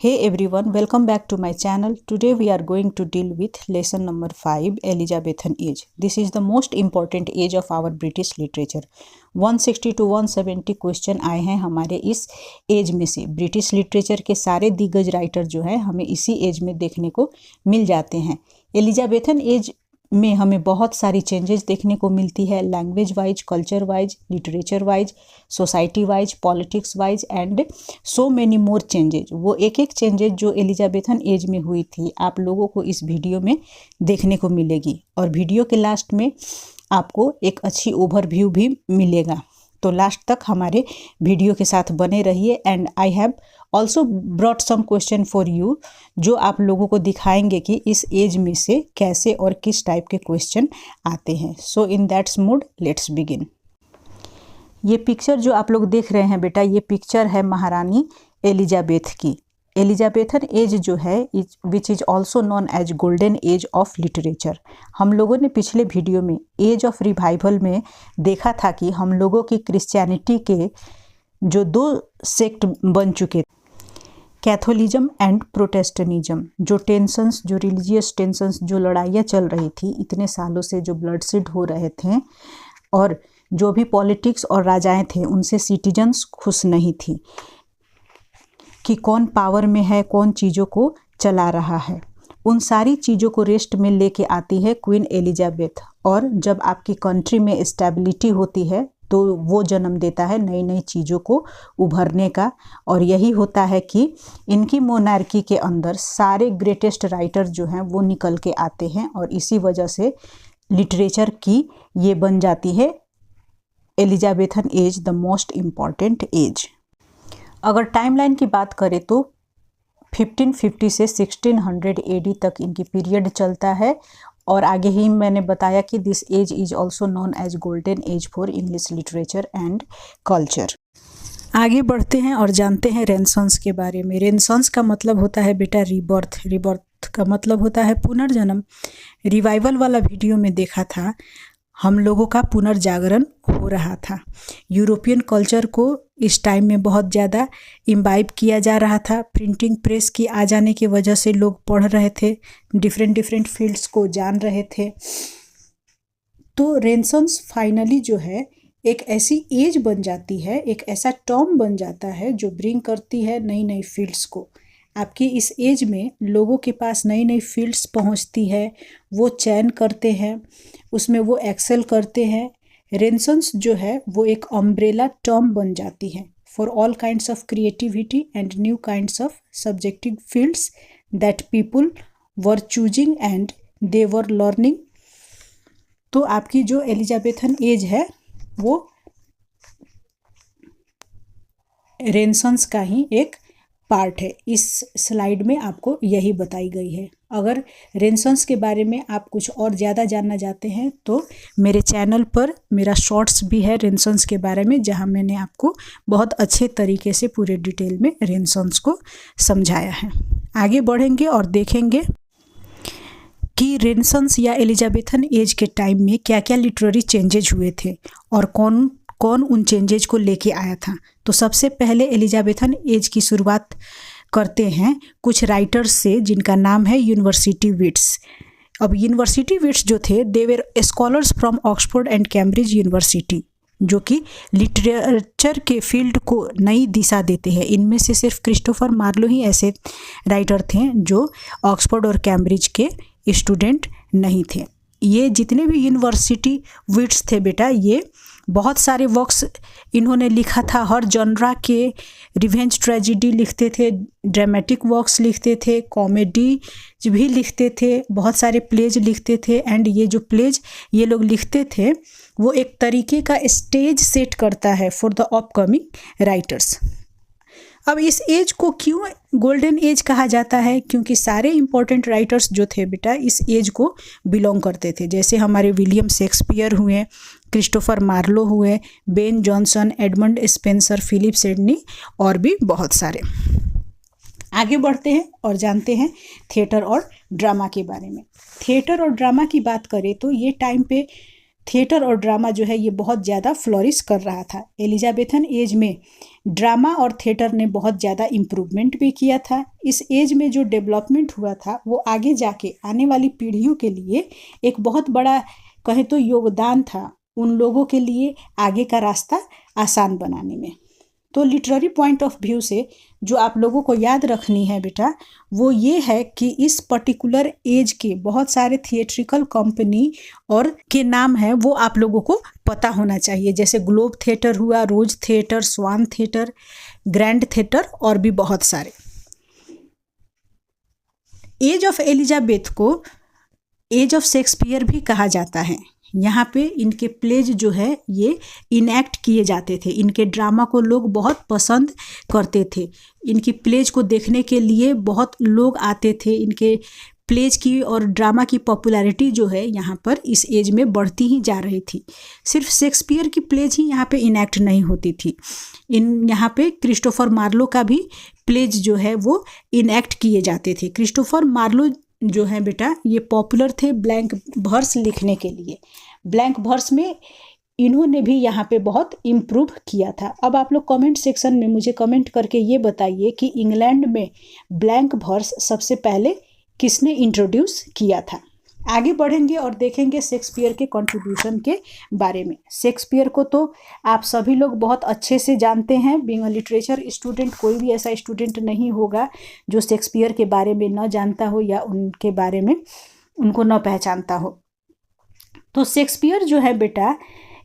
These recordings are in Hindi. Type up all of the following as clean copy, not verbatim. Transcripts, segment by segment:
Hey everyone, welcome back to my channel. Today we are going to deal with lesson number 5, Elizabethan age. This is the most important age of our British literature. 160 to 170 question आए हैं हमारे इस एज में से। ब्रिटिश लिटरेचर के सारे दिग्गज राइटर जो है हमें इसी एज में देखने को मिल जाते हैं। एलिजाबेथन एज में हमें बहुत सारी चेंजेस देखने को मिलती है, language wise, culture wise, literature wise, society wise, politics wise and so many more changes. वो एक एक चेंजेज जो एलिजाबेथन एज में हुई थी आप लोगों को इस वीडियो में देखने को मिलेगी और वीडियो के लास्ट में आपको एक अच्छी ओवरव्यू भी मिलेगा। तो लास्ट तक हमारे वीडियो के साथ बने रहिए and I have also brought some question for you जो आप लोगों को दिखाएंगे कि इस एज में से कैसे और किस टाइप के क्वेश्चन आते हैं। So in that's mood let's begin. ये पिक्चर जो आप लोग देख रहे हैं बेटा, ये पिक्चर है महारानी एलिजाबेथ की। एलिजाबेथन एज जो है which is also known age golden age of literature. हम लोगों ने पिछले वीडियो में एज ऑफ रिवाइवल में देखा था कि हम लोगों की क्रिश्चियनिटी के जो दो सेक्ट बन चुके, कैथोलिज्म एंड प्रोटेस्टेंटिज्म, जो टेंशन्स, जो रिलीजियस टेंशन्स, जो लड़ाइयाँ चल रही थी इतने सालों से, जो ब्लडशीड हो रहे थे और जो भी पॉलिटिक्स और राजाएं थे उनसे सिटीजन्स खुश नहीं थी कि कौन पावर में है, कौन चीज़ों को चला रहा है। उन सारी चीज़ों को रेस्ट में लेके आती है क्वीन एलिजाबेथ। और जब आपकी कंट्री में स्टेबिलिटी होती है तो वो जन्म देता है नई नई चीज़ों को उभरने का। और यही होता है कि इनकी मोनार्की के अंदर सारे ग्रेटेस्ट राइटर जो हैं वो निकल के आते हैं और इसी वजह से लिटरेचर की ये बन जाती है Elizabethan age the most important age. अगर टाइमलाइन की बात करें तो 1550 से 1600 एडी तक इनकी पीरियड चलता है और आगे ही मैंने बताया कि this age is also known age golden age for English literature and culture. आगे बढ़ते हैं और जानते हैं रेनेसांस के बारे में। रेनेसांस का मतलब होता है बेटा रीबर्थ, रीबर्थ का मतलब होता है पुनर्जन्म। रिवाइवल वाला वीडियो में देखा था हम लोगों का पुनर्जागरण हो रहा था। यूरोपियन कल्चर को इस टाइम में बहुत ज़्यादा इम्बाइब किया जा रहा था। प्रिंटिंग प्रेस की आ जाने की वजह से लोग पढ़ रहे थे, डिफरेंट फील्ड्स को जान रहे थे। तो रेनेसांस फाइनली जो है एक ऐसी एज बन जाती है, एक ऐसा टर्म बन जाता है जो ब्रिंग करती है नई नई फील्ड्स को। आपकी इस एज में लोगों के पास नई नई फील्ड्स पहुंचती है, वो चयन करते हैं, उसमें वो एक्सेल करते हैं। रेनेसांस जो है वो एक अम्ब्रेला टर्म बन जाती है for all kinds of creativity and new kinds of subjective fields that people were choosing and they were learning. तो आपकी जो एलिजाबेथन एज है वो रेनेसांस का ही एक पार्ट है। इस स्लाइड में आपको यही बताई गई है। अगर रेनेसांस के बारे में आप कुछ और ज़्यादा जानना चाहते हैं तो मेरे चैनल पर मेरा शॉर्ट्स भी है रेनेसांस के बारे में, जहां मैंने आपको बहुत अच्छे तरीके से पूरे डिटेल में रेनेसांस को समझाया है। आगे बढ़ेंगे और देखेंगे कि रेनेसांस या एलिजाबेथन एज के टाइम में क्या क्या लिटरेरी चेंजेज हुए थे और कौन कौन उन चेंजेज को लेके आया था। तो सबसे पहले एलिजाबेथन एज की शुरुआत करते हैं कुछ राइटर्स से जिनका नाम है यूनिवर्सिटी विट्स। अब यूनिवर्सिटी विट्स जो थे they were scholars from Oxford and Cambridge university, जो कि लिटरेचर के फील्ड को नई दिशा देते हैं। इनमें से सिर्फ क्रिस्टोफर मार्लो ही ऐसे राइटर थे जो ऑक्सफोर्ड और कैम्ब्रिज के स्टूडेंट नहीं थे। ये जितने भी यूनिवर्सिटी विट्स थे बेटा, ये बहुत सारे वर्क्स इन्होंने लिखा था हर जॉनरा के। रिवेंज ट्रेजिडी लिखते थे, ड्रामेटिक वर्क्स लिखते थे, कॉमेडी भी लिखते थे, बहुत सारे प्लेज लिखते थे। एंड ये जो प्लेज ये लोग लिखते थे वो एक तरीके का स्टेज सेट करता है फॉर द अपकमिंग राइटर्स। अब इस एज को क्यों गोल्डन एज कहा जाता है? क्योंकि सारे इम्पोर्टेंट राइटर्स जो थे बेटा इस एज को बिलोंग करते थे। जैसे हमारे विलियम शेक्सपियर हुए, क्रिस्टोफर मार्लो हुए, Ben Jonson, Edmund Spenser, Philip Sidney और भी बहुत सारे। आगे बढ़ते हैं और जानते हैं थिएटर और ड्रामा के बारे में। थिएटर और ड्रामा की बात करें तो ये टाइम पे थिएटर और ड्रामा जो है ये बहुत ज़्यादा फ्लोरिश कर रहा था। एलिजाबेथन एज में ड्रामा और थिएटर ने बहुत ज़्यादा इम्प्रूवमेंट भी किया था। इस एज में जो डेवलपमेंट हुआ था वो आगे जाके आने वाली पीढ़ियों के लिए एक बहुत बड़ा कहें तो योगदान था, उन लोगों के लिए आगे का रास्ता आसान बनाने में। तो लिटरेरी पॉइंट ऑफ व्यू से जो आप लोगों को याद रखनी है बेटा, वो ये है कि इस पर्टिकुलर एज के बहुत सारे थिएट्रिकल कंपनी और के नाम है वो आप लोगों को पता होना चाहिए, जैसे ग्लोब थिएटर हुआ, रोज थिएटर, स्वान थिएटर, ग्रैंड थिएटर और भी बहुत सारे। एज ऑफ एलिजाबेथ को एज ऑफ शेक्सपियर भी कहा जाता है। यहाँ पे इनके प्लेज जो है ये इनएक्ट किए जाते थे। इनके ड्रामा को लोग बहुत पसंद करते थे। इनकी प्लेज को देखने के लिए बहुत लोग आते थे। इनके प्लेज की और ड्रामा की पॉपुलैरिटी जो है यहाँ पर इस एज में बढ़ती ही जा रही थी। सिर्फ शेक्सपियर की प्लेज ही यहाँ पे इनएक्ट नहीं होती थी, यहाँ पे क्रिस्टोफर मार्लो का भी प्लेज जो है वो इनएक्ट किए जाते थे। क्रिस्टोफर मार्लो जो है बेटा ये पॉपुलर थे ब्लैंक वर्स लिखने के लिए। ब्लैंक वर्स में इन्होंने भी यहाँ पे बहुत इम्प्रूव किया था। अब आप लोग कमेंट सेक्शन में मुझे कमेंट करके ये बताइए कि इंग्लैंड में ब्लैंक वर्स सबसे पहले किसने इंट्रोड्यूस किया था। आगे बढ़ेंगे और देखेंगे शेक्सपियर के कंट्रीब्यूशन के बारे में। शेक्सपियर को तो आप सभी लोग बहुत अच्छे से जानते हैं। बीइंग अ लिटरेचर स्टूडेंट, कोई भी ऐसा स्टूडेंट नहीं होगा जो शेक्सपियर के बारे में न जानता हो या उनके बारे में उनको न पहचानता हो। तो शेक्सपियर जो है बेटा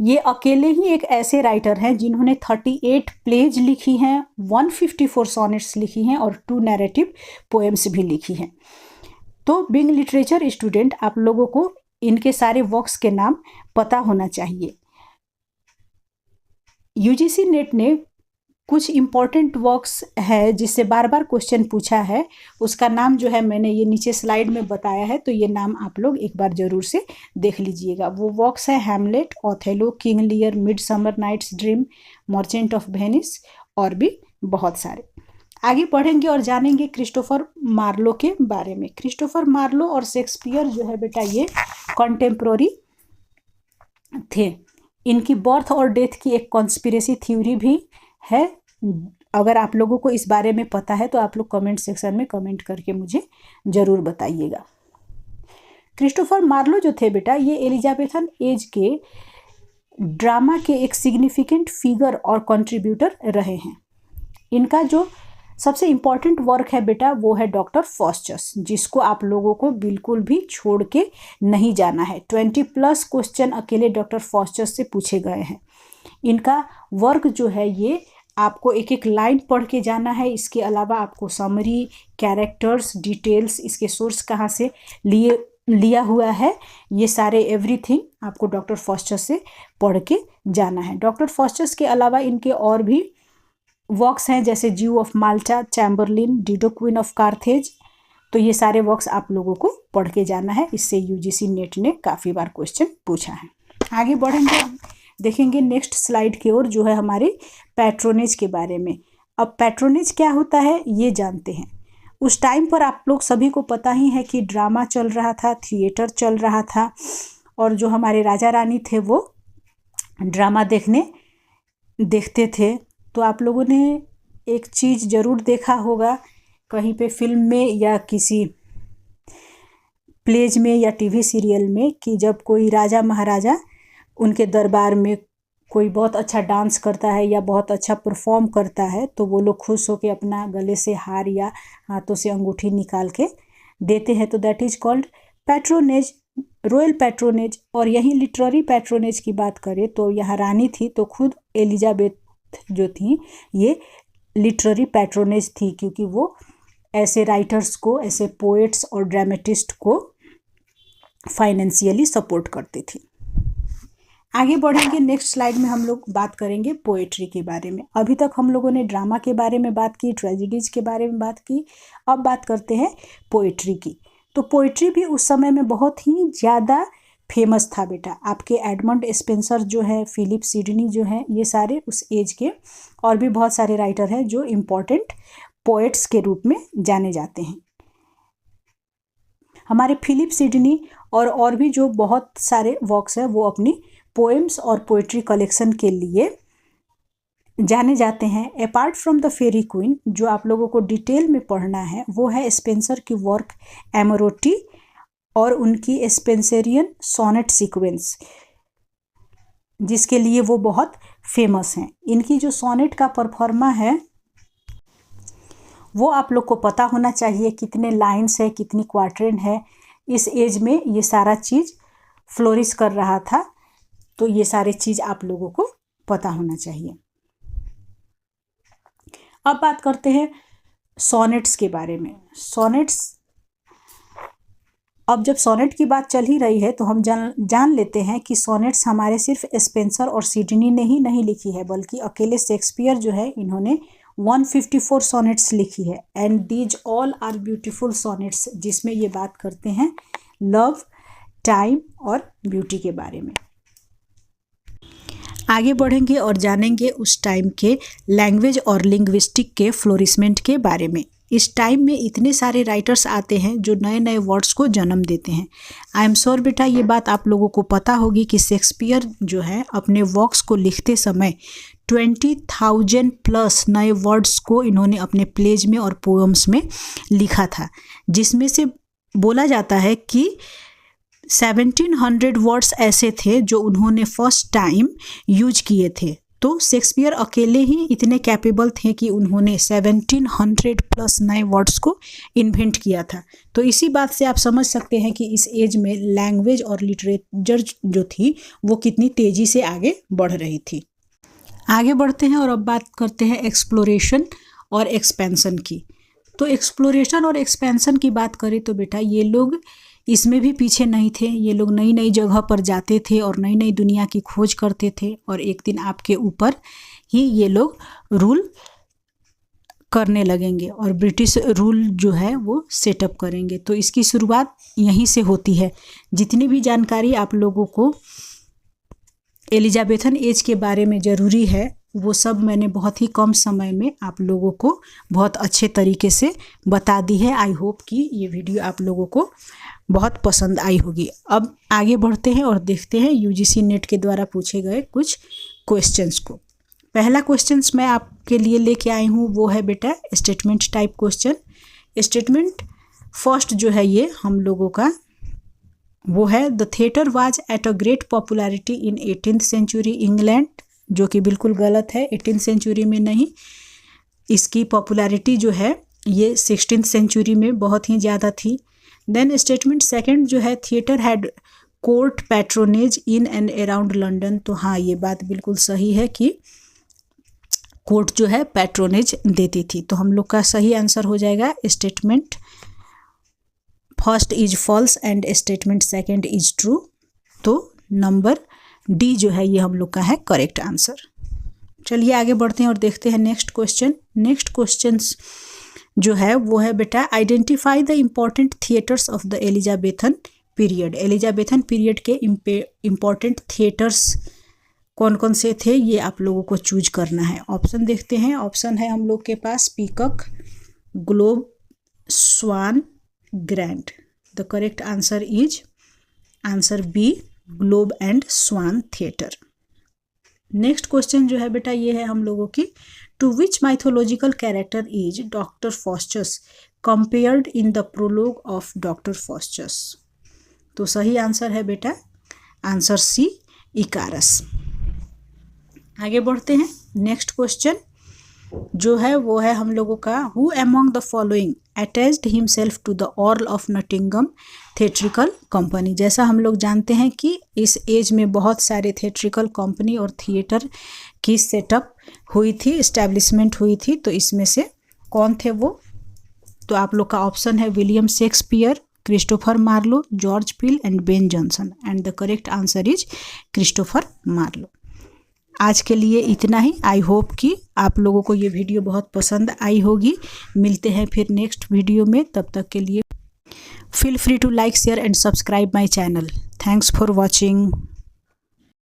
ये अकेले ही एक ऐसे राइटर हैं जिन्होंने 38 प्लेज लिखी हैं, 154 सॉनेट्स लिखी हैं और 2 नैरेटिव पोएम्स भी लिखी हैं। तो बीइंग लिटरेचर स्टूडेंट आप लोगों को इनके सारे वर्क्स के नाम पता होना चाहिए। यूजीसी नेट ने कुछ इम्पॉर्टेंट वर्क्स है जिससे बार बार क्वेश्चन पूछा है, उसका नाम जो है मैंने ये नीचे स्लाइड में बताया है, तो ये नाम आप लोग एक बार ज़रूर से देख लीजिएगा। वो वर्क्स है Hamlet, Othello, King Lear, Midsummer Night's Dream, Merchant of Venice और भी बहुत सारे। आगे बढ़ेंगे और जानेंगे क्रिस्टोफर मार्लो के बारे में। क्रिस्टोफर मार्लो और शेक्सपियर जो है बेटा ये कंटेम्प्रोरी थे। इनकी बर्थ और डेथ की एक कॉन्स्पिरेसी थ्योरी भी है। अगर आप लोगों को इस बारे में पता है तो आप लोग कमेंट सेक्शन में कमेंट करके मुझे ज़रूर बताइएगा। क्रिस्टोफर मार्लो जो थे बेटा ये एलिजाबेथन एज के ड्रामा के एक सिग्निफिकेंट फिगर और कंट्रीब्यूटर रहे हैं। इनका जो सबसे इम्पॉर्टेंट वर्क है बेटा वो है डॉक्टर फॉस्चस, जिसको आप लोगों को बिल्कुल भी छोड़ के नहीं जाना है। 20+ क्वेश्चन अकेले डॉक्टर फॉस्चस से पूछे गए हैं। इनका वर्क जो है ये आपको एक एक लाइन पढ़ के जाना है। इसके अलावा आपको समरी, कैरेक्टर्स, डिटेल्स, इसके सोर्स कहाँ से लिया हुआ है, ये सारे एवरीथिंग आपको डॉक्टर फॉस्चस से पढ़ के जाना है। डॉक्टर फॉस्चस के अलावा इनके और भी वर्क्स हैं जैसे Jew of Malta, Chamberlain, Dido queen of Carthage. तो ये सारे वर्क्स आप लोगों को पढ़ के जाना है। इससे यूजीसी नेट ने काफ़ी बार क्वेश्चन पूछा है। आगे बढ़ेंगे, देखेंगे नेक्स्ट स्लाइड की ओर जो है हमारे पैट्रोनेज के बारे में। अब पैट्रोनेज क्या होता है ये जानते हैं। उस टाइम पर आप लोग सभी को पता ही है कि ड्रामा चल रहा था, थिएटर चल रहा था और जो हमारे राजा रानी थे वो ड्रामा देखते थे। तो आप लोगों ने एक चीज़ ज़रूर देखा होगा कहीं पे फिल्म में या किसी प्लेज में या टीवी सीरियल में कि जब कोई राजा महाराजा उनके दरबार में कोई बहुत अच्छा डांस करता है या बहुत अच्छा परफॉर्म करता है तो वो लोग खुश होकर अपना गले से हार या हाथों से अंगूठी निकाल के देते हैं। तो that is called patronage, royal patronage. और यहीं लिटरेरी पैट्रोनेज की बात करें तो यहाँ रानी थी तो खुद एलिजाबेथ जो थी ये लिटरेरी पैट्रोनेज थी, क्योंकि वो ऐसे राइटर्स को, ऐसे पोएट्स और ड्रामेटिस्ट को फाइनेंशियली सपोर्ट करती थी। आगे बढ़ेंगे, नेक्स्ट स्लाइड में हम लोग बात करेंगे पोएट्री के बारे में। अभी तक हम लोगों ने ड्रामा के बारे में बात की, ट्रेजेडीज के बारे में बात की, अब बात करते हैं पोएट्री की। तो पोएट्री भी उस समय में बहुत ही ज़्यादा फेमस था बेटा। आपके एडमंड स्पेंसर जो है, फिलिप सिडनी जो है, ये सारे उस एज के और भी बहुत सारे राइटर हैं जो इम्पोर्टेंट पोएट्स के रूप में जाने जाते हैं। हमारे फिलिप सिडनी और भी जो बहुत सारे वर्क्स हैं वो अपनी पोएम्स और पोएट्री कलेक्शन के लिए जाने जाते हैं। Apart from the Faerie Queene, जो आप लोगों को डिटेल में पढ़ना है वो है स्पेंसर की वर्क एमोरोटी और उनकी स्पेंसरियन सोनेट सीक्वेंस, जिसके लिए वो बहुत फेमस हैं। इनकी जो सोनेट का परफॉर्मा है वो आप लोग को पता होना चाहिए, कितने लाइन्स है, कितनी क्वार्टरेन है। इस एज में ये सारा चीज़ फ्लोरिश कर रहा था, तो ये सारे चीज़ आप लोगों को पता होना चाहिए। अब बात करते हैं सोनेट्स के बारे में। सोनेट्स, अब जब सोनेट की बात चल ही रही है तो हम जान लेते हैं कि सोनेट्स हमारे सिर्फ स्पेंसर और सिडनी ने ही नहीं लिखी है, बल्कि अकेले शेक्सपियर जो है इन्होंने 154 सोनेट्स लिखी है। And these all are beautiful sonnets, जिसमें ये बात करते हैं लव, टाइम और ब्यूटी के बारे में। आगे बढ़ेंगे और जानेंगे उस टाइम के लैंग्वेज और लिंग्विस्टिक के फ्लोरिशमेंट के बारे में। इस टाइम में इतने सारे राइटर्स आते हैं जो नए नए वर्ड्स को जन्म देते हैं। आई एम श्योर बेटा ये बात आप लोगों को पता होगी कि शेक्सपियर जो है अपने वर्क्स को लिखते समय 20,000 प्लस नए वर्ड्स को इन्होंने अपने प्लेज में और पोएम्स में लिखा था, जिसमें से बोला जाता है कि 1700 वर्ड्स ऐसे थे जो उन्होंने फर्स्ट टाइम यूज किए थे। तो शेक्सपियर अकेले ही इतने कैपेबल थे कि उन्होंने 1700 प्लस नए वर्ड्स को इन्वेंट किया था। तो इसी बात से आप समझ सकते हैं कि इस एज में लैंग्वेज और लिटरेचर जो थी वो कितनी तेज़ी से आगे बढ़ रही थी। आगे बढ़ते हैं और अब बात करते हैं एक्सप्लोरेशन और एक्सपेंशन की। तो एक्सप्लोरेशन और एक्सपेंशन की बात करें तो बेटा ये लोग इसमें भी पीछे नहीं थे। ये लोग नई नई जगह पर जाते थे और नई नई दुनिया की खोज करते थे, और एक दिन आपके ऊपर ही ये लोग रूल करने लगेंगे और ब्रिटिश रूल जो है वो सेटअप करेंगे। तो इसकी शुरुआत यहीं से होती है। जितनी भी जानकारी आप लोगों को एलिजाबेथन एज के बारे में ज़रूरी है वो सब मैंने बहुत ही कम समय में आप लोगों को बहुत अच्छे तरीके से बता दी है। आई होप कि ये वीडियो आप लोगों को बहुत पसंद आई होगी। अब आगे बढ़ते हैं और देखते हैं यूजीसी नेट के द्वारा पूछे गए कुछ क्वेश्चंस को। पहला क्वेश्चंस मैं आपके लिए लेके आई हूँ वो है बेटा statement type question. Statement first जो है ये हम लोगों का वो है the theatre was at a great popularity in 18th century England, जो कि बिल्कुल गलत है। 18th सेंचुरी में नहीं, इसकी पॉपुलैरिटी जो है ये 16th सेंचुरी में बहुत ही ज़्यादा थी। देन स्टेटमेंट सेकंड जो है theatre had court patronage in and around London. तो हाँ ये बात बिल्कुल सही है कि कोर्ट जो है पैट्रोनेज देती थी। तो हम लोग का सही आंसर हो जाएगा statement first is false and statement second is true. तो नंबर डी जो है ये हम लोग का है करेक्ट आंसर। चलिए आगे बढ़ते हैं और देखते हैं नेक्स्ट क्वेश्चन। नेक्स्ट क्वेश्चन जो है वो है बेटा identify the important theatres of the Elizabethan period. Elizabethan period के इम्पॉर्टेंट थिएटर्स कौन कौन से थे ये आप लोगों को चूज करना है। ऑप्शन देखते हैं। ऑप्शन है हम लोग के पास peacock, globe, swan, grand. The correct answer is answer B globe and swan theatre. Next question जो है बेटा ये है हम लोगों की to which mythological character is doctor Faustus compared in the prologue of doctor Faustus. तो सही आंसर है बेटा आंसर सी इकारस। आगे बढ़ते हैं। नेक्स्ट क्वेश्चन जो है वो है हम लोगों का who among the following attached himself to the Earl of Nottingham theatrical company. जैसा हम लोग जानते हैं कि इस एज में बहुत सारे थिएट्रिकल कंपनी और थिएटर की सेटअप हुई थी, इस्टेब्लिशमेंट हुई थी। तो इसमें से कौन थे वो? तो आप लोग का ऑप्शन है William Shakespeare, Christopher Marlowe, George Peele and Ben Jonson. And the correct answer is Christopher Marlowe. आज के लिए इतना ही। आई होप कि आप लोगों को ये वीडियो बहुत पसंद आई होगी। मिलते हैं फिर नेक्स्ट वीडियो में। तब तक के लिए feel free to like, share and subscribe my channel. Thanks for watching.